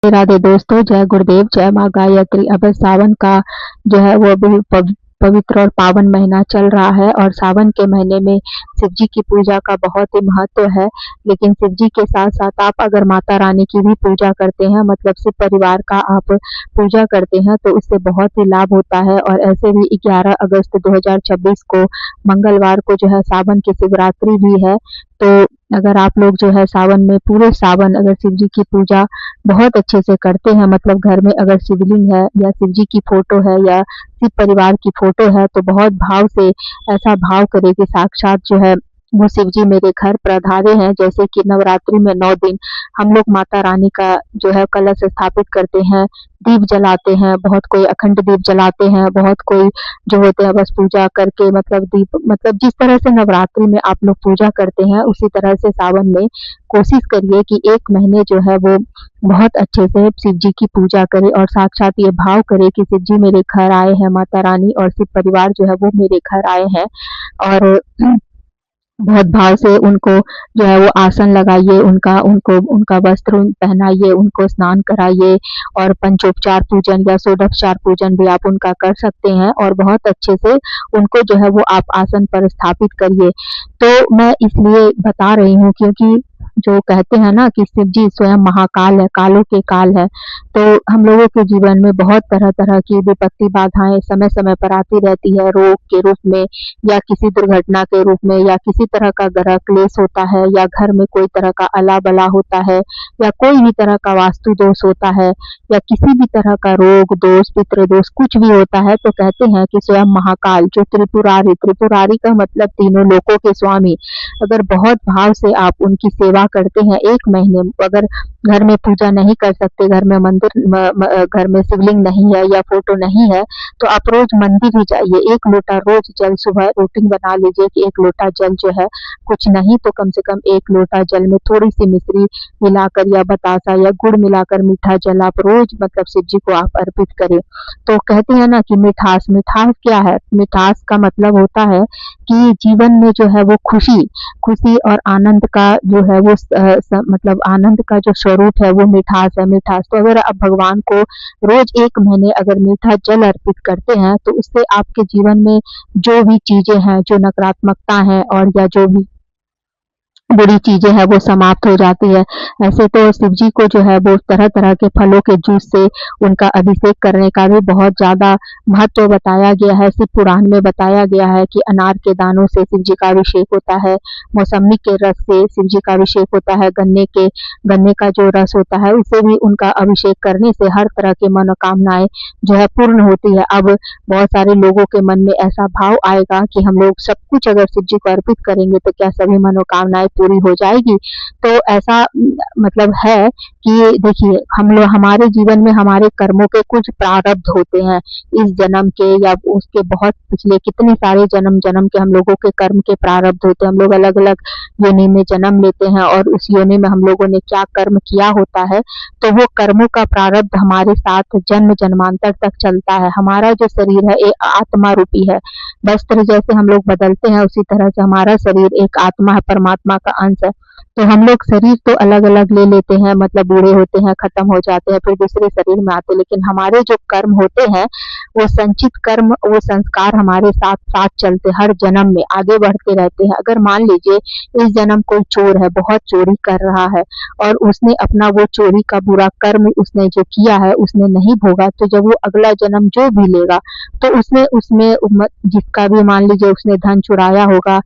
राधे राधे दोस्तों, जय गुरुदेव, जय माँ गायत्री। अब सावन का जो है वो भी पवित्र और पावन महीना चल रहा है और सावन के महीने में शिव जी की पूजा का बहुत ही महत्व है। लेकिन शिव जी के साथ साथ आप अगर माता रानी की भी पूजा करते हैं, मतलब शिव परिवार का आप पूजा करते हैं, तो उससे बहुत ही लाभ होता है। और ऐसे भी 11 अगस्त 2026 को मंगलवार को जो है सावन की शिवरात्रि भी है। तो अगर आप लोग जो है सावन में पूरे सावन अगर शिव जी की पूजा बहुत अच्छे से करते हैं, मतलब घर में अगर शिवलिंग है या शिव जी की फोटो है या शिव परिवार की फोटो है, तो बहुत भाव से ऐसा भाव करें कि साक्षात जो है वो शिव जी मेरे घर पधारे हैं। जैसे कि नवरात्रि में 9 दिन हम लोग माता रानी का जो है कलश स्थापित करते हैं, दीप जलाते हैं, बहुत कोई अखंड दीप जलाते हैं, बहुत कोई जो होते हैं बस पूजा करके मतलब दीप, मतलब जिस तरह से नवरात्रि में आप लोग पूजा करते हैं उसी तरह से सावन में कोशिश करिए कि 1 महीने जो है वो बहुत अच्छे से शिव जी की पूजा करें और साक्षात ये भाव करें कि शिव जी मेरे घर आए हैं, माता रानी और शिव परिवार जो है वो मेरे घर आए हैं। और बहुत भाव से उनको जो है वो आसन लगाइए, उनका उनको उनका वस्त्र पहनाइए, उनको स्नान कराइए और पंचोपचार पूजन या षोडशोपचार पूजन भी आप उनका कर सकते हैं और बहुत अच्छे से उनको जो है वो आप आसन पर स्थापित करिए। तो मैं इसलिए बता रही हूँ क्योंकि जो कहते हैं ना कि शिव जी स्वयं महाकाल है, कालों के काल है। तो हम लोगों के जीवन में बहुत तरह-तरह की विपत्ति बाधाएँ समय-समय पर आती रहती है, रोग के रूप में या किसी दुर्घटना के रूप में या किसी तरह का ग्रह क्लेश होता है या घर में कोई तरह का अला-बला होता है या कोई भी तरह का वास्तु दोष होता है या किसी भी तरह का रोग दोष, पितृ दोष कुछ भी होता है, तो कहते हैं कि स्वयं महाकाल जो त्रिपुरारी, त्रिपुरारी का मतलब तीनों लोकों के स्वामी, अगर बहुत भाव से आप उनकी सेवा करते हैं 1 महीने, अगर घर में पूजा नहीं कर सकते, घर में मंदिर घर में शिवलिंग नहीं है या फोटो नहीं है, तो आप रोज मंदिर ही जाइए। 1 लोटा रोज जल, सुबह रूटीन बना लीजिए कि 1 लोटा जल जो है, कुछ नहीं तो कम से कम 1 लोटा जल में थोड़ी-सी मिश्री मिलाकर या बतासा या गुड़ मिलाकर मीठा जल आप रोज मतलब शिव जी को आप अर्पित करें। तो कहते हैं ना कि मिठास, मिठास क्या है? मिठास का मतलब होता है कि जीवन में जो है वो खुशी, खुशी और आनंद का जो है वो मतलब आनंद का जो स्वरूप है वो मिठास है, मिठास। तो अगर आप भगवान को रोज 1 महीने अगर मीठा जल अर्पित करते हैं, तो उससे आपके जीवन में जो भी चीज़ें हैं, जो नकारात्मकता है और या जो भी बुरी चीज़ें हैं वो समाप्त हो जाती है। ऐसे तो शिव जी को जो है वो तरह-तरह के फलों के जूस से उनका अभिषेक करने का भी बहुत ज़्यादा महत्व बताया गया है। शिव पुराण में बताया गया है कि अनार के दानों से शिव जी का अभिषेक होता है, मौसम्मी के रस से शिव जी का अभिषेक होता है, गन्ने का जो रस होता है उससे भी उनका अभिषेक करने से हर तरह की मनोकामनाएँ जो है पूर्ण होती है। अब बहुत सारे लोगों के मन में ऐसा भाव आएगा कि हम लोग सब कुछ अगर शिव जी को अर्पित करेंगे तो क्या सभी मनोकामनाएँ पूरी हो जाएगी? तो ऐसा मतलब है कि देखिए हम लोग हमारे जीवन में हमारे कर्मों के कुछ प्रारब्ध होते हैं, इस जन्म के या उसके बहुत पिछले कितने सारे जन्म के हम लोगों के कर्म के प्रारब्ध होते हैं। हम लोग अलग-अलग योनि में जन्म लेते हैं और उस योनि में हम लोगों ने क्या कर्म किया होता है, तो वो कर्मों का प्रारब्ध हमारे साथ जन्म-जन्मांतर तक चलता है। हमारा जो शरीर है एक आत्मा रूपी है, वस्त्र जैसे हम लोग बदलते हैं उसी तरह से हमारा शरीर एक आत्मा है, परमात्मा का अंश है। तो हम लोग शरीर तो अलग-अलग ले लेते हैं, मतलब बूढ़े होते हैं, खत्म हो जाते हैं, फिर दूसरे शरीर में आते हैं, लेकिन हमारे जो कर्म होते हैं, वो संचित कर्म, वो संस्कार हमारे साथ-साथ चलते हर जन्म में आगे बढ़ते रहते हैं। अगर मान लीजिए इस जन्म कोई चोर है, बहुत चोरी कर रहा है और उसने अपना वो चोरी का बुरा कर्म उसने जो किया है, उसने नहीं भोगा, तो जब वो अगला जन्म जो भी लेगा, तो उसमें उसमें जिसका भी मान लीजिए उसने धन चुराया होगा,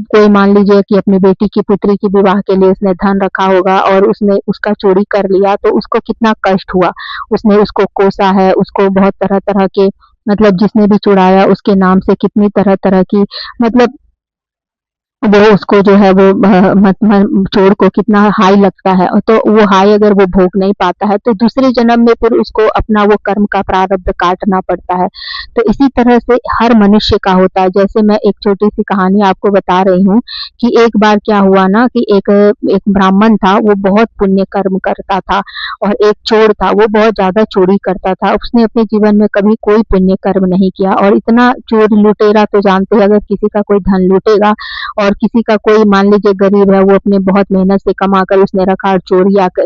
कोई मान लीजिए कि अपनी बेटी की पुत्री की विवाह के लिए उसने धन रखा होगा और उसने उसका चोरी कर लिया, तो उसको कितना कष्ट हुआ। उसने उसको कोसा है, उसको बहुत तरह-तरह के मतलब जिसने भी चुराया उसके नाम से कितनी तरह-तरह की मतलब वो उसको जो है वो चोर को कितना हाई लगता है, तो वो हाई अगर वो भोग नहीं पाता है तो दूसरे जन्म में फिर उसको अपना वो कर्म का प्रारब्ध काटना पड़ता है। तो इसी तरह से हर मनुष्य का होता है। जैसे मैं एक छोटी-सी कहानी आपको बता रही हूँ कि एक बार क्या हुआ ना कि एक ब्राह्मण था, वो बहुत पुण्य कर्म करता था और एक चोर था, वो बहुत ज़्यादा चोरी करता था। उसने अपने जीवन में कभी कोई पुण्य कर्म नहीं किया और इतना चोर लुटेरा तो जानते हैं अगर किसी का कोई धन लूटेगा और और किसी का कोई मान लीजिए गरीब है, वो अपने बहुत मेहनत से कमा कर उसने रखा और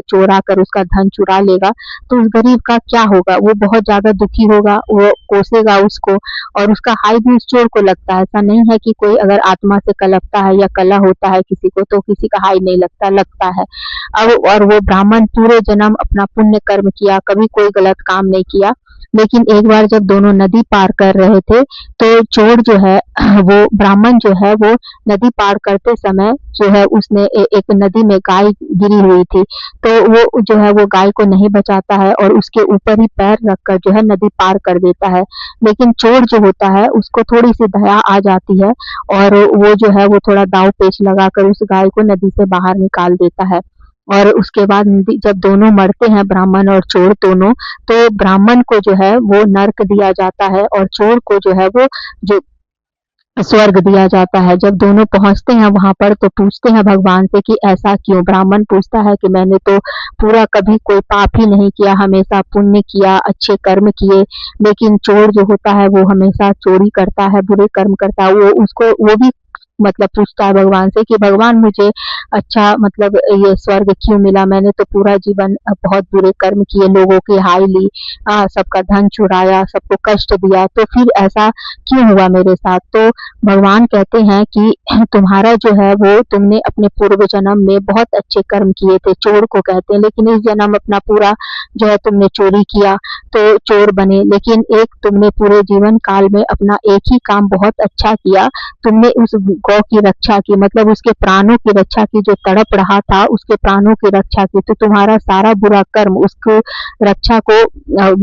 चोरा कर उसका धन चुरा लेगा, तो उस गरीब का क्या होगा? वो बहुत ज़्यादा दुखी होगा, वो कोसेगा उसको और उसका हाय भी उस चोर को लगता है। ऐसा नहीं है कि कोई अगर आत्मा से कलपता है या कलह होता है किसी को तो किसी का हाय नहीं लगता, लगता है। अब और वो ब्राह्मण पूरे जन्म अपना पुण्य कर्म किया, कभी कोई गलत काम नहीं किया। लेकिन एक बार जब दोनों नदी पार कर रहे थे, तो चोर जो है वो ब्राह्मण जो है वो नदी पार करते समय जो है उसने एक नदी में गाय गिरी हुई थी, तो वो जो है वो गाय को नहीं बचाता है और उसके ऊपर ही पैर रखकर जो है नदी पार कर देता है। लेकिन चोर जो होता है उसको थोड़ी-सी दया आ जाती है और वो जो है वो थोड़ा दाँव-पेच लगाकर उस गाय को नदी से बाहर निकाल देता है। और उसके बाद जब दोनों मरते हैं ब्राह्मण और चोर दोनों, तो ब्राह्मण को जो है वो नर्क दिया जाता है और चोर को जो है वो जो स्वर्ग दिया जाता है। जब दोनों पहुँचते हैं वहाँ पर तो पूछते हैं भगवान से कि ऐसा क्यों? ब्राह्मण पूछता है कि मैंने तो पूरा कभी कोई पाप ही नहीं किया, हमेशा पुण्य किया, अच्छे कर्म किए, लेकिन चोर जो होता है वो हमेशा चोरी करता है, बुरे कर्म करता है। वो भी मतलब पूछता है भगवान से कि भगवान मुझे अच्छा मतलब ये स्वर्ग क्यों मिला? मैंने तो पूरा जीवन बहुत बुरे कर्म किए, लोगों की हाय ली, सबका धन चुराया, सबको कष्ट दिया, तो फिर ऐसा क्यों हुआ मेरे साथ? तो भगवान कहते हैं कि तुम्हारा जो है वो तुमने अपने पूर्व जन्म में बहुत अच्छे कर्म किए थे, चोर को कहते हैं, लेकिन इस जन्म अपना पूरा जो है तुमने चोरी किया, तो चोर बने। लेकिन एक तुमने पूरे जीवन काल में अपना एक ही काम बहुत अच्छा किया, तुमने उस गौ की रक्षा की, मतलब उसके प्राणों की रक्षा की, जो तड़प रहा था उसके प्राणों की रक्षा की। तो तुम्हारा सारा बुरा कर्म उसको रक्षा को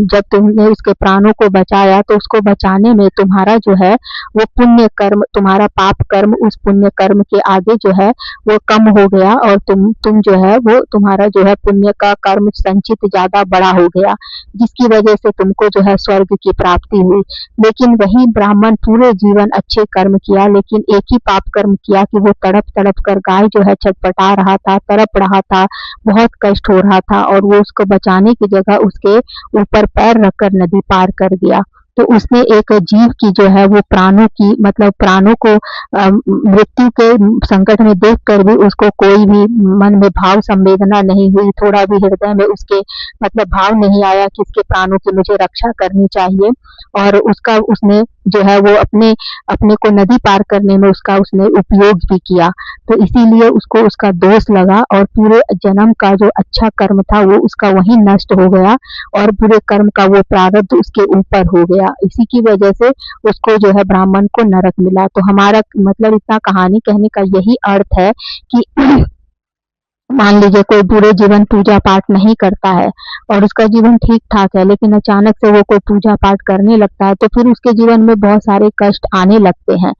जब तुमने उसके प्राणों को बचाया तो उसको बचाने में तुम्हारा जो है वो पुण्य कर्म, तुम्हारा पाप कर्म उस पुण्य कर्म के आगे जो है वो कम हो गया और तुम जो है वो तुम्हारा जो है पुण्य का कर्म संचित ज़्यादा बड़ा हो गया, जिसकी वजह से तुमको जो है स्वर्ग की प्राप्ति हुई। लेकिन वही ब्राह्मण पूरे जीवन अच्छे कर्म किया, लेकिन एक ही पाप कर्म किया कि वो तड़प-तड़प कर गाय जो है छटपटा रहा था, तड़प रहा था, बहुत कष्ट हो रहा था और वो उसको बचाने की जगह उसके ऊपर पैर रखकर नदी पार कर दिया। तो उसने एक जीव की जो है वो प्राणों की मतलब प्राणों को मृत्यु के संकट में देखकर भी उसको कोई भी मन में भाव संवेदना नहीं हुई, थोड़ा भी हृदय में उसके मतलब भाव नहीं आया कि इसके प्राणों की मुझे रक्षा करनी चाहिए और उसका उसने जो है वो अपने को नदी पार करने में उसका उसने उपयोग भी किया। तो इसीलिए उसको उसका दोष लगा और पूरे जन्म का जो अच्छा कर्म था वो उसका वहीं नष्ट हो गया और बुरे कर्म का वो प्रारब्ध उसके ऊपर हो गया। इसी की वजह से उसको जो है ब्राह्मण को नरक मिला। तो हमारा मतलब इतना कहानी कहने का यही अर्थ है कि मान लीजिए कोई पूरे जीवन पूजा पाठ नहीं करता है और उसका जीवन ठीक-ठाक है, लेकिन अचानक से वो कोई पूजा पाठ करने लगता है, तो फिर उसके जीवन में बहुत सारे कष्ट आने लगते हैं।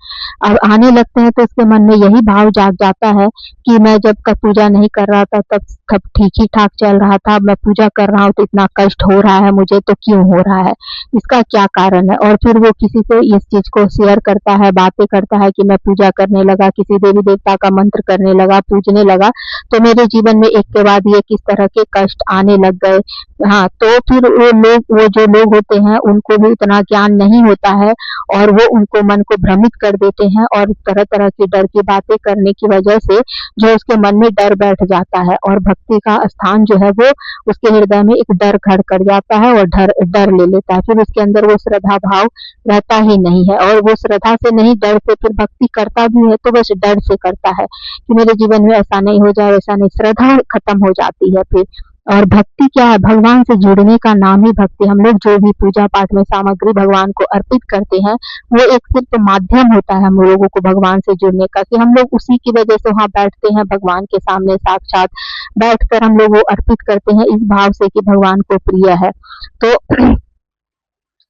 अब आने लगते हैं तो उसके मन में यही भाव जाग जाता है कि मैं जब का पूजा नहीं कर रहा था तब ठीक ही ठाक चल रहा था, अब मैं पूजा कर रहा हूँ तो इतना कष्ट हो रहा है मुझे, तो क्यों हो रहा है? इसका क्या कारण है? और फिर वो किसी से इस चीज़ को शेयर करता है, बातें करता है कि मैं पूजा करने लगा, किसी देवी-देवता का मंत्र करने लगा, पूजने लगा, तो मेरे जीवन में एक के बाद एक इस तरह के कष्ट आने लग गए। हाँ, तो फिर वो जो लोग होते हैं उनको भी इतना ज्ञान नहीं होता है और वो उनको मन को भ्रमित कर देते हैं और तरह-तरह की डर की बातें करने की वजह से जो उसके मन में डर बैठ जाता है और भक्ति का स्थान जो है वो उसके हृदय में एक डर खड़ कर जाता है और डर ले लेता है। फिर उसके अंदर वो श्रद्धा भाव रहता ही नहीं है और वो श्रद्धा से नहीं, डर से फिर भक्ति करता भी है तो बस डर से करता है कि मेरे जीवन में ऐसा नहीं हो जाए, वैसा नहीं, श्रद्धा खत्म हो जाती है फिर। और भक्ति क्या है? भगवान से जुड़ने का नाम ही भक्ति। हम लोग जो भी पूजा पाठ में सामग्री भगवान को अर्पित करते हैं, वो एक सिर्फ माध्यम होता है हम लोगों को भगवान से जुड़ने का, कि हम लोग उसी की वजह से वहाँ बैठते हैं भगवान के सामने साक्षात बैठकर हम लोग वो अर्पित करते हैं इस भाव से कि भगवान को प्रिय है। तो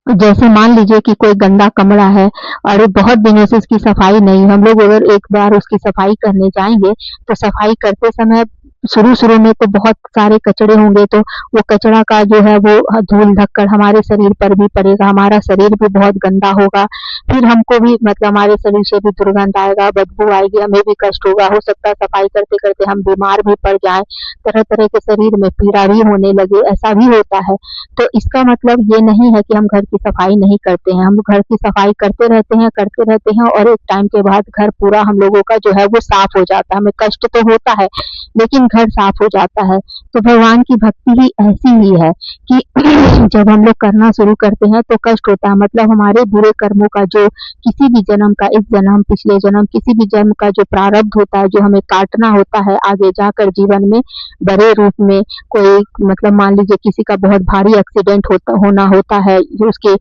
जैसे मान लीजिए कि कोई गंदा कमरा है और बहुत दिनों से उसकी सफाई नहीं, हम लोग अगर एक बार उसकी सफाई करने जाएँगे, तो सफाई करते समय शुरू-शुरू में तो बहुत सारे कचड़े होंगे, तो वो कचरा का जो है वो धूल-धक्कड़ हमारे शरीर पर भी पड़ेगा, हमारा शरीर भी बहुत गंदा होगा। फिर हमको भी मतलब हमारे शरीर से भी दुर्गंध आएगा, बदबू आएगी, हमें भी कष्ट होगा। हो सकता है सफाई करते-करते हम बीमार भी पड़ जाएँ, तरह-तरह के शरीर में पीड़ा भी होने लगे, ऐसा भी होता है। तो इसका मतलब ये नहीं है कि हम घर की सफाई नहीं करते हैं, हम घर की सफाई करते रहते हैं और एक टाइम के बाद घर पूरा हम लोगों का जो है वो साफ हो जाता है। हमें कष्ट तो होता है, लेकिन घर साफ हो जाता है। तो भगवान की भक्ति ही ऐसी ही है कि जब हम लोग करना शुरू करते हैं तो कष्ट होता है, मतलब हमारे बुरे कर्मों का जो किसी भी जन्म का, इस जन्म, पिछले जन्म, किसी भी जन्म का जो प्रारब्ध होता है, जो हमें काटना होता है आगे जाकर जीवन में बड़े रूप में, कोई मतलब मान लीजिए किसी का बहुत भारी एक्सीडेंट होना होता है, जो उसकी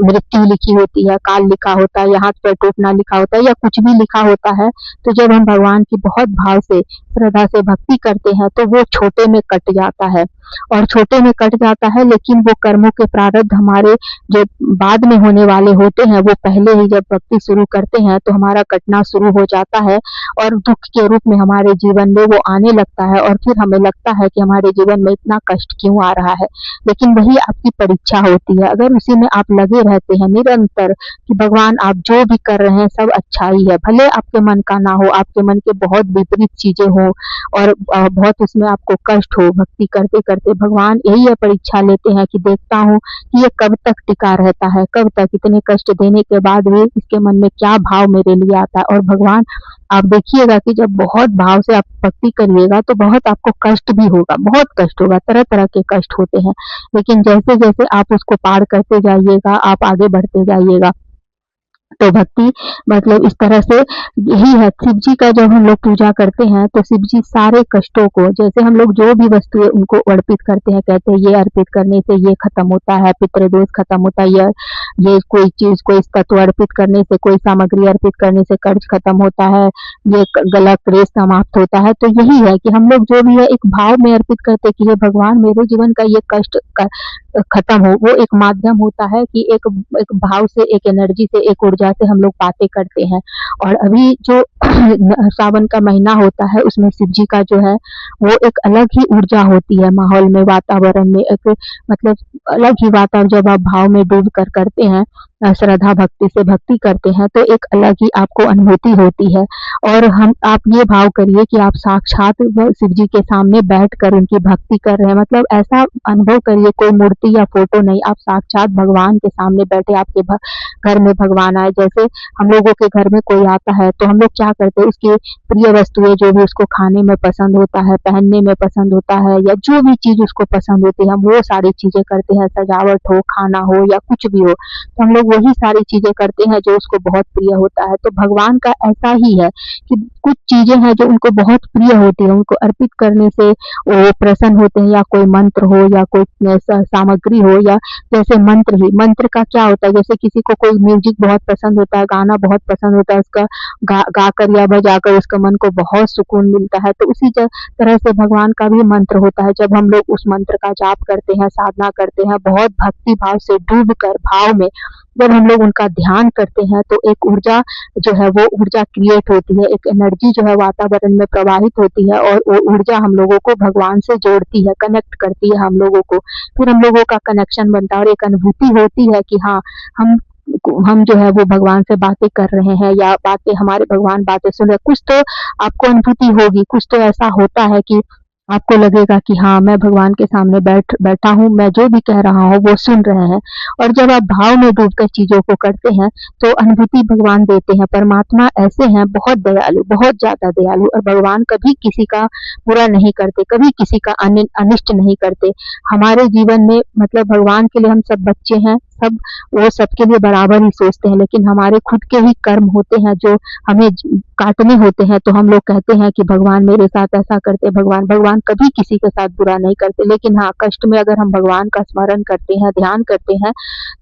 मृत्यु लिखी होती है, काल लिखा होता है या हाथ पैर टूटना लिखा होता है या कुछ भी लिखा होता है, तो जब हम भगवान की बहुत भाव से, श्रद्धा से भक्ति करते हैं तो वो छोटे में कट जाता है। और छोटे में कट जाता है, लेकिन वो कर्मों के प्रारब्ध हमारे जो बाद में होने वाले होते हैं, वो पहले ही जब भक्ति शुरू करते हैं तो हमारा कटना शुरू हो जाता है और दुःख के रूप में हमारे जीवन में वो आने लगता है और फिर हमें लगता है कि हमारे जीवन में इतना कष्ट क्यों आ रहा है। लेकिन वही आपकी परीक्षा होती है, अगर उसी में आप लगे रहते हैं निरंतर कि भगवान आप जो भी कर रहे हैं सब अच्छा ही है, भले आपके मन का ना हो, आपके मन के बहुत विपरीत चीजें हो और बहुत उसमें आपको कष्ट हो, भक्ति करते-करते भगवान यही परीक्षा लेते हैं कि देखता हूँ कि ये कब तक टिका रहता है, कब तक, इतने कष्ट देने के बाद भी इसके मन में क्या भाव मेरे लिए आता है। और भगवान आप देखिएगा कि जब बहुत भाव से आप भक्ति करिएगा तो बहुत आपको कष्ट भी होगा, बहुत कष्ट होगा, तरह-तरह के कष्ट होते हैं। लेकिन जैसे-जैसे आप उसको पार करते जाइएगा, आप आगे बढ़ते जाइएगा। तो भक्ति मतलब इस तरह से यही है। शिव जी का जब हम लोग पूजा करते हैं तो शिव जी सारे कष्टों को, जैसे हम लोग जो भी वस्तुएं उनको अर्पित करते हैं, कहते हैं ये अर्पित करने से ये खत्म होता है, पितृदोष खत्म होता है, ये कोई चीज, कोई तत्व अर्पित करने से, कोई सामग्री अर्पित करने से कर्ज खत्म होता है, ये गलत क्लेश समाप्त होता है। तो यही है कि हम लोग जो भी है एक भाव में अर्पित करते हैं कि हे भगवान मेरे जीवन का ये कष्ट खत्म हो। वो एक माध्यम होता है कि एक भाव से, एक एनर्जी से, एक ऊर्जा से हम लोग बातें करते हैं। और अभी जो सावन का महीना होता है उसमें शिव जी का जो है वो एक अलग ही ऊर्जा होती है, माहौल में, वातावरण में एक मतलब अलग ही वातावरण, जब आप भाव में डूब कर करते हैं, श्रद्धा भक्ति से भक्ति करते हैं तो एक अलग ही आपको अनुभूति होती है। और आप ये भाव करिए कि आप साक्षात शिव जी के सामने बैठ कर उनकी भक्ति कर रहे हैं, मतलब ऐसा अनुभव करिए, कोई मूर्ति या फोटो नहीं, आप साक्षात भगवान के सामने बैठे, आपके घर में भगवान आए। जैसे हम लोगों के घर में कोई आता है तो हम लोग क्या करते हैं, उसकी प्रिय वस्तुएं जो भी उसको खाने में पसंद होता है, पहनने में पसंद होता है, या जो भी चीज उसको पसंद होती है, हम वो सारी चीजें करते हैं, सजावट हो, खाना हो या कुछ भी हो, तो हम लोग वही सारी चीजें करते हैं जो उसको बहुत प्रिय होता है। तो भगवान का ऐसा ही है कि कुछ चीजें हैं जो उनको बहुत प्रिय होती है, उनको अर्पित करने से वो प्रसन्न होते हैं, या कोई मंत्र हो या कोई सामग्री हो, या जैसे मंत्र का क्या होता है, जैसे किसी को कोई म्यूजिक बहुत पसंद होता है, गाना बहुत पसंद होता है, उसका गाकर या बजाकर उसका मन को बहुत सुकून मिलता है, तो उसी तरह से भगवान का भी मंत्र होता है। जब हम लोग उस मंत्र का जाप करते हैं, साधना करते हैं, बहुत भक्ति भाव से डूब कर भाव में जब हम लोग उनका ध्यान करते हैं तो एक ऊर्जा जो है वो ऊर्जा क्रिएट होती है, एक एनर्जी जो है वातावरण में प्रवाहित होती है और वो ऊर्जा हम लोगों को भगवान से जोड़ती है, कनेक्ट करती है हम लोगों को। फिर हम लोगों का कनेक्शन बनता है और एक अनुभूति होती है कि हाँ, हम हम जो है वो भगवान से बातें कर रहे हैं, या बातें हमारे भगवान बातें सुन रहे हैं। कुछ तो आपको अनुभूति होगी, कुछ तो ऐसा होता है कि आपको लगेगा कि हाँ, मैं भगवान के सामने बैठा हूँ, मैं जो भी कह रहा हूँ वो सुन रहे हैं। और जब आप भाव में डूबकर चीज़ों को करते हैं, तो अनुभूति भगवान देते हैं। परमात्मा ऐसे हैं, बहुत दयालु, बहुत ज़्यादा दयालु, और भगवान कभी किसी का बुरा नहीं करते, कभी किसी का अनिष्ट नहीं करते। हमारे जीवन में मतलब भगवान के लिए हम सब बच्चे हैं, सब वो सबके लिए बराबर ही सोचते हैं, लेकिन हमारे खुद के ही कर्म होते हैं जो हमें काटने होते हैं, तो हम लोग कहते हैं कि भगवान मेरे साथ ऐसा करते, भगवान कभी किसी के साथ बुरा नहीं करते। लेकिन हाँ, कष्ट में अगर हम भगवान का स्मरण करते हैं, ध्यान करते हैं,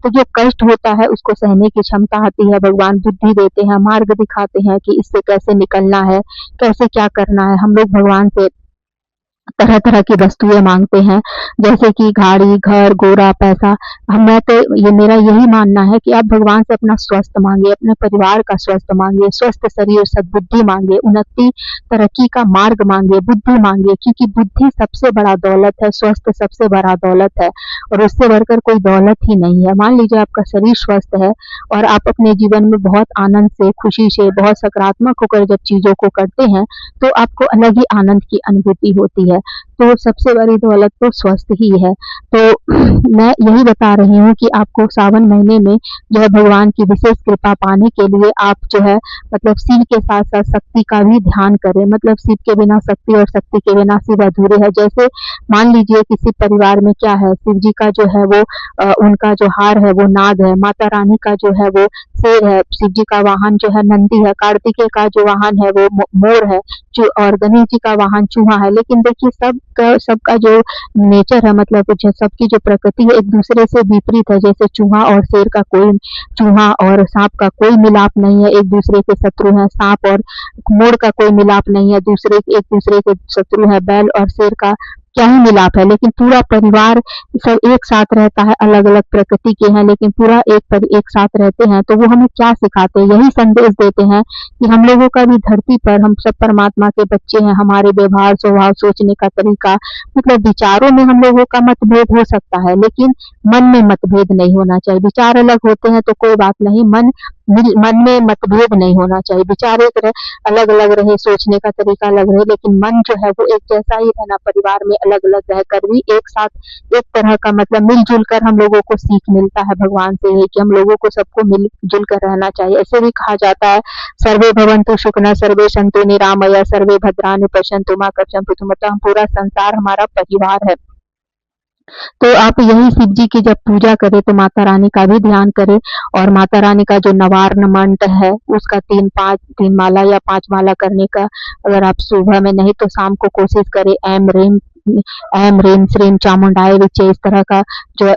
तो जो कष्ट होता है उसको सहने की क्षमता आती है, भगवान बुद्धि देते हैं, मार्ग दिखाते हैं कि इससे कैसे निकलना है, कैसे क्या करना है। हम लोग भगवान से तरह-तरह की वस्तुएँ माँगते हैं, जैसे कि गाड़ी, घर, घोड़ा, पैसा। मैं तो ये मेरा यही मानना है कि आप भगवान से अपना स्वास्थ्य माँगिए, अपने परिवार का स्वास्थ्य माँगिए, स्वस्थ शरीर, सद्बुद्धि माँगिए, उन्नति, तरक्की का मार्ग माँगिए, बुद्धि माँगिए, क्योंकि बुद्धि सबसे बड़ा दौलत है, स्वास्थ्य सबसे बड़ा दौलत है और उससे बढ़कर कोई दौलत ही नहीं है। मान लीजिए आपका शरीर स्वस्थ है और आप अपने जीवन में बहुत आनंद से, खुशी से, बहुत सकारात्मक होकर जब चीज़ों को करते हैं, तो आपको अलग ही आनंद की अनुभूति होती है। तो सबसे बड़ी दौलत तो स्वस्थ ही है। तो मैं यही बता रही हूँ कि आपको सावन महीने में जो है भगवान की विशेष कृपा पाने के लिए आप जो है मतलब शिव के साथ-साथ शक्ति का भी ध्यान करें। मतलब शिव के बिना शक्ति और शक्ति के बिना शिव अधूरे हैं। जैसे मान लीजिए किसी परिवार में क्या है, शिव जी का जो है वो उनका जो हार है वो नाग है, माता रानी का जो है वो शेर है, शिव जी का वाहन जो है नंदी है, कार्तिकेय का जो वाहन है वो मोर है, और गणेश जी का वाहन चूहा है। लेकिन देखिए सबका जो नेचर है, मतलब सबकी जो प्रकृति है एक दूसरे से विपरीत है। जैसे चूहा और सांप का कोई मिलाप नहीं है, एक दूसरे के शत्रु हैं। सांप और मोर का कोई मिलाप नहीं है, एक दूसरे के शत्रु है। बैल और शेर का क्या ही मिलाप है, लेकिन पूरा परिवार सब एक साथ रहता है। अलग अलग प्रकृति के हैं लेकिन पूरा एक साथ रहते हैं। तो वो हमें क्या सिखाते हैं, यही संदेश देते हैं कि हम लोगों का भी धरती पर, हम सब परमात्मा के बच्चे हैं। हमारे व्यवहार, स्वभाव, सोचने का तरीका, मतलब विचारों में हम लोगों का मतभेद हो सकता है लेकिन मन में मतभेद नहीं होना चाहिए। विचार अलग होते हैं तो कोई बात नहीं, मन में मतभेद नहीं होना चाहिए। विचार अलग अलग रहे, सोचने का तरीका अलग रहे, लेकिन मन जो है वो एक जैसा ही रहना। परिवार में अलग अलग रहकर भी एक साथ एक तरह का मतलब मिलजुल कर हम लोगों को सीख मिलता है भगवान से, ये कि हम लोगों को सबको मिलजुल कर रहना चाहिए। ऐसे भी कहा जाता है, सर्वे भवन्तु सुखिनः, सर्वे सन्तु निरामया, सर्वे भद्राणि पश्यन्तु मा कश्चन पुतु। मतलब पूरा संसार हमारा परिवार है। तो आप यही शिव जी की जब पूजा करें तो माता रानी का भी ध्यान करें, और माता रानी का जो नवार्न मंत्र है उसका 3 माला या 5 माला करने का, अगर आप सुबह में नहीं तो शाम को कोशिश करें। ऐम रीम श्रीम चामुंडाय विचे, इस तरह का जो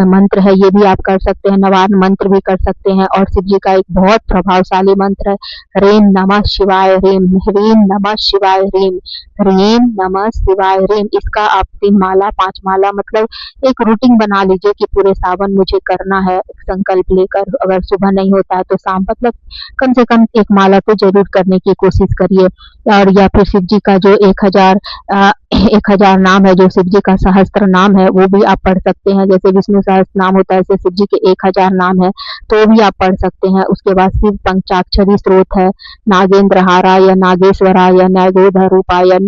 मंत्र है ये भी आप कर सकते हैं। नवार्न मंत्र भी कर सकते हैं। और शिव जी का एक बहुत प्रभावशाली मंत्र है, ह्रीं नमः शिवाय ह्रीं, ह्रीं नमः शिवाय ह्रीं, ह्रीं नमः शिवाय ह्रीं। इसका आप 3 माला 5 माला मतलब एक रूटीन बना लीजिए कि पूरे सावन मुझे करना है। एक संकल्प लेकर, अगर सुबह नहीं होता है तो शाम, मतलब कम से कम 1 माला तो जरूर करने की कोशिश करिए। और या फिर शिव जी का जो 1000 नाम है, जो शिव जी का सहस्त्र नाम है, वो भी आप पढ़ सकते हैं। जैसे विष्णु सहस्त्र नाम होता है, ऐसे शिव जी के 1000 नाम है, तो वो भी आप पढ़ सकते हैं। उसके बाद शिव पंचाक्षरी स्त्रोत है, नागेंद्रहाराय नागेश्वराय नागोधरूपाय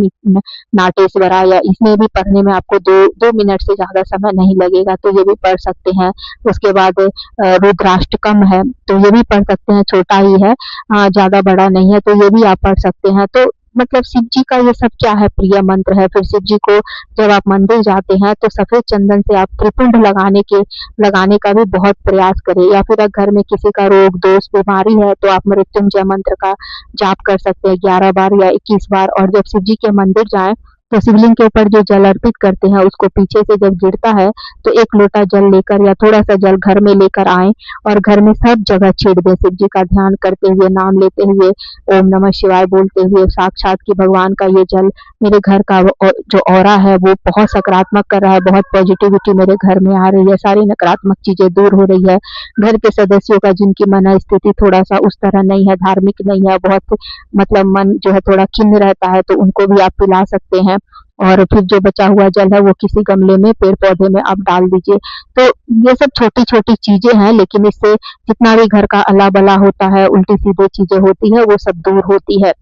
नाटेश्वराय। इसमें भी पढ़ने में आपको 2 मिनट से ज़्यादा समय नहीं लगेगा, तो ये भी पढ़ सकते हैं। उसके बाद रुद्राष्टकम है, तो ये भी पढ़ सकते हैं, छोटा ही है, ज़्यादा बड़ा नहीं है, तो ये भी आप पढ़ सकते हैं। तो मतलब शिव जी का ये सब क्या है, प्रिय मंत्र है। फिर शिव जी को जब आप मंदिर जाते हैं तो सफेद चंदन से आप त्रिपुंड लगाने का भी बहुत प्रयास करें। या फिर अगर घर में किसी का रोग दोष बीमारी है तो आप मृत्युंजय मंत्र का जाप कर सकते हैं 11 बार या 21 बार। और जब शिव जी के मंदिर जाएं तो शिवलिंग के ऊपर जो जल अर्पित करते हैं उसको पीछे से जब गिरता है तो 1 लोटा जल लेकर या थोड़ा सा जल घर में लेकर आए और घर में सब जगह छीट दें। शिव जी का ध्यान करते हुए, नाम लेते हुए, ओम नमः शिवाय बोलते हुए, साक्षात कि भगवान का ये जल मेरे घर का जो ऑरा है वो बहुत सकारात्मक कर रहा है, बहुत पॉजिटिविटी मेरे घर में आ रही है, सारी नकारात्मक चीजें दूर हो रही है। घर के सदस्यों का जिनकी मन स्थिति थोड़ा सा उस तरह नहीं है, धार्मिक नहीं है, बहुत मतलब मन जो है थोड़ा खिन्न रहता है, तो उनको भी आप पिला सकते हैं। और फिर जो बचा हुआ जल है वो किसी गमले में, पेड़ पौधे में आप डाल दीजिए। तो ये सब छोटी छोटी चीजें हैं, लेकिन इससे जितना भी घर का अला बला होता है, उल्टी सीधी चीजें होती है, वो सब दूर होती है।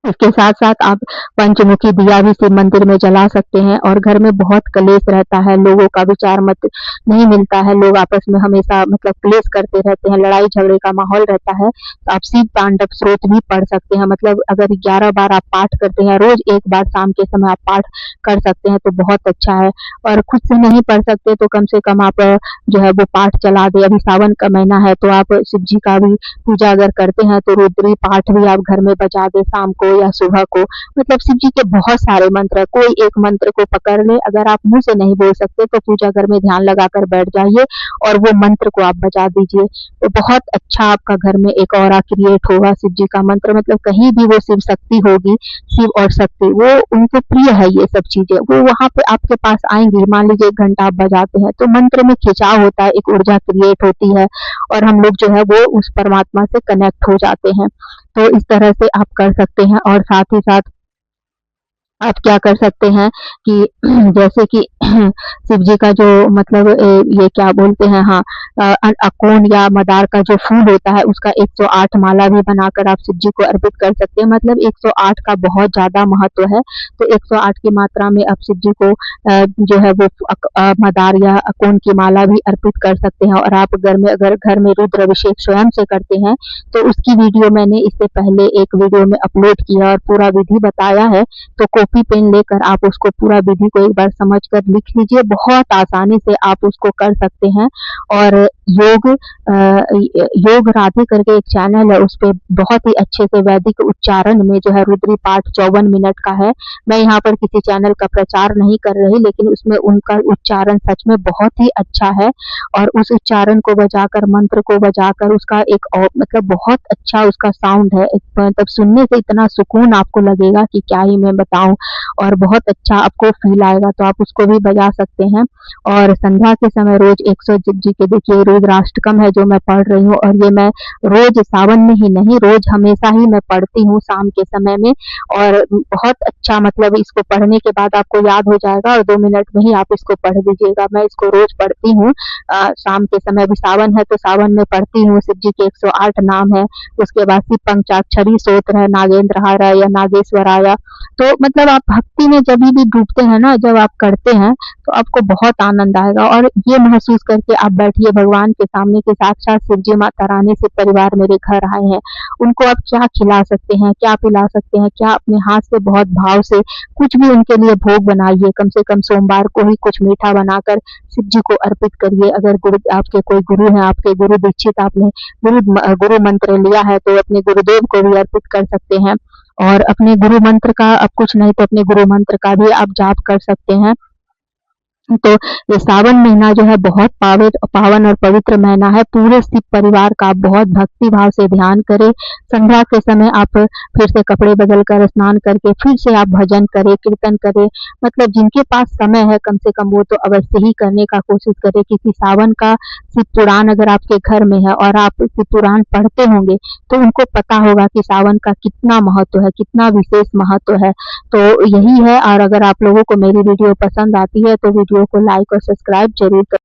इसके साथ साथ आप पंचमुखी दिया भी शिव मंदिर में जला सकते हैं। और घर में बहुत कलेश रहता है, लोगों का विचार मत नहीं मिलता है, लोग आपस में हमेशा मतलब क्लेश करते रहते हैं, लड़ाई झगड़े का माहौल रहता है, तो आप शिव तांडव स्रोत भी पढ़ सकते हैं। मतलब अगर 11 बार आप पाठ करते हैं, रोज 1 बार शाम के समय आप पाठ कर सकते हैं तो बहुत अच्छा है। और खुद से नहीं पढ़ सकते तो कम से कम आप जो है वो पाठ चला दे। अभी सावन का महीना है तो आप शिव जी का भी पूजा अगर करते हैं तो रुद्री पाठ भी आप घर में बजा दे शाम को, को या सुबह को। मतलब शिव जी के बहुत सारे मंत्र हैं, कोई एक मंत्र को पकड़ ले, अगर आप मुँह से नहीं बोल सकते तो पूजा घर में ध्यान लगाकर बैठ जाइए और वो मंत्र को आप बजा दीजिए। तो बहुत अच्छा आपका घर में एक ऑरा क्रिएट होगा शिव जी का मंत्र, मतलब कहीं भी वो शिव शक्ति होगी, शिव और शक्ति, वो उनको प्रिय है ये सब चीज़ें, वो वहाँ पे आपके पास आएँगी। मान लीजिए 1 घंटा आप बजाते हैं, तो मंत्र में खिंचाव होता है, एक ऊर्जा क्रिएट होती है और हम लोग जो है वो उस परमात्मा से कनेक्ट हो जाते हैं। तो इस तरह से आप कर सकते हैं और साथ ही साथ आप क्या कर सकते हैं कि जैसे कि शिव जी का जो मतलब ये क्या बोलते हैं, हाँ, अकोन या मदार का जो फूल होता है उसका 108 माला भी बनाकर आप शिव जी को अर्पित कर सकते हैं। मतलब 108 का बहुत ज़्यादा महत्व है, तो 108 की मात्रा में आप शिव जी को जो है वो मदार या अकोन की माला भी अर्पित कर सकते हैं। और आप अगर घर में रुद्र अभिषेक स्वयं से करते हैं तो उसकी वीडियो मैंने इससे पहले एक वीडियो में अपलोड किया और पूरा विधि बताया है, तो कॉपी पेन लेकर आप उसको पूरा विधि को एक बार समझकर लिख लीजिए, बहुत आसानी से आप उसको कर सकते हैं। और योग राधे करके एक चैनल है, उस पे बहुत ही अच्छे से वैदिक उच्चारण में जो है रुद्री पाठ 54 मिनट का है। मैं यहाँ पर किसी चैनल का प्रचार नहीं कर रही, लेकिन उसमें उनका उच्चारण सच में बहुत ही अच्छा है और उस उच्चारण को बजाकर, मंत्र को बजाकर उसका एक मतलब बहुत अच्छा उसका साउंड है, मतलब सुनने से इतना सुकून आपको लगेगा कि क्या ही मैं बताऊं, और बहुत अच्छा आपको फील आएगा, तो आप उसको भी बजा सकते हैं। और संध्या के समय रोज 108 जी के, देखिए रुद्राष्टकम है जो मैं पढ़ रही हूँ, और ये मैं रोज सावन में ही नहीं, रोज हमेशा ही मैं पढ़ती हूँ शाम के समय में। और बहुत अच्छा, मतलब इसको पढ़ने के बाद आपको याद हो जाएगा और 2 मिनट में ही आप इसको पढ़ लीजिएगा। मैं इसको रोज पढ़ती हूँ शाम के समय। अभी सावन है तो सावन में पढ़ती हूँ। शिव जी के 108 नाम है, उसके बाद शिव पंचाक्षरी स्तोत्र है, नागेंद्रहाराय या नागेश्वराय। तो मतलब आप भक्ति में जब भी डूबते हैं ना, जब आप करते हैं तो आपको बहुत आनंद आएगा, और ये महसूस करके आप बैठिए भगवान के सामने कि साक्षात शिव जी माता रानी से परिवार मेरे घर आए हैं। उनको आप क्या खिला सकते हैं, क्या पिला सकते हैं, क्या अपने हाथ से बहुत भाव से कुछ भी उनके लिए भोग बनाइए, कम से कम सोमवार को ही कुछ मीठा बनाकर शिव जी को अर्पित करिए। अगर गुरु आपके कोई गुरु हैं, आपके गुरु दीक्षित, आपने गुरु मंत्र लिया है तो अपने गुरुदेव को भी अर्पित कर सकते हैं। और अपने गुरु मंत्र का, अब कुछ नहीं तो अपने गुरु मंत्र का भी आप जाप कर सकते हैं। तो ये सावन महीना जो है बहुत पावन और पवित्र महीना है। पूरे शिव परिवार का आप बहुत भक्ति भाव से ध्यान करें। संध्या के समय आप फिर से कपड़े बदल कर, स्नान करके फिर से आप भजन करें, कीर्तन करें। मतलब जिनके पास समय है कम से कम वो तो अवश्य ही करने का कोशिश करें, क्योंकि सावन का शिव पुराण अगर आपके घर में है और आप शिव पुराण पढ़ते होंगे तो उनको पता होगा कि सावन का कितना महत्व है, कितना विशेष महत्व है। तो यही है। और अगर आप लोगों को मेरी वीडियो पसंद आती है तो वीडियो को लाइक और सब्सक्राइब जरूर करें।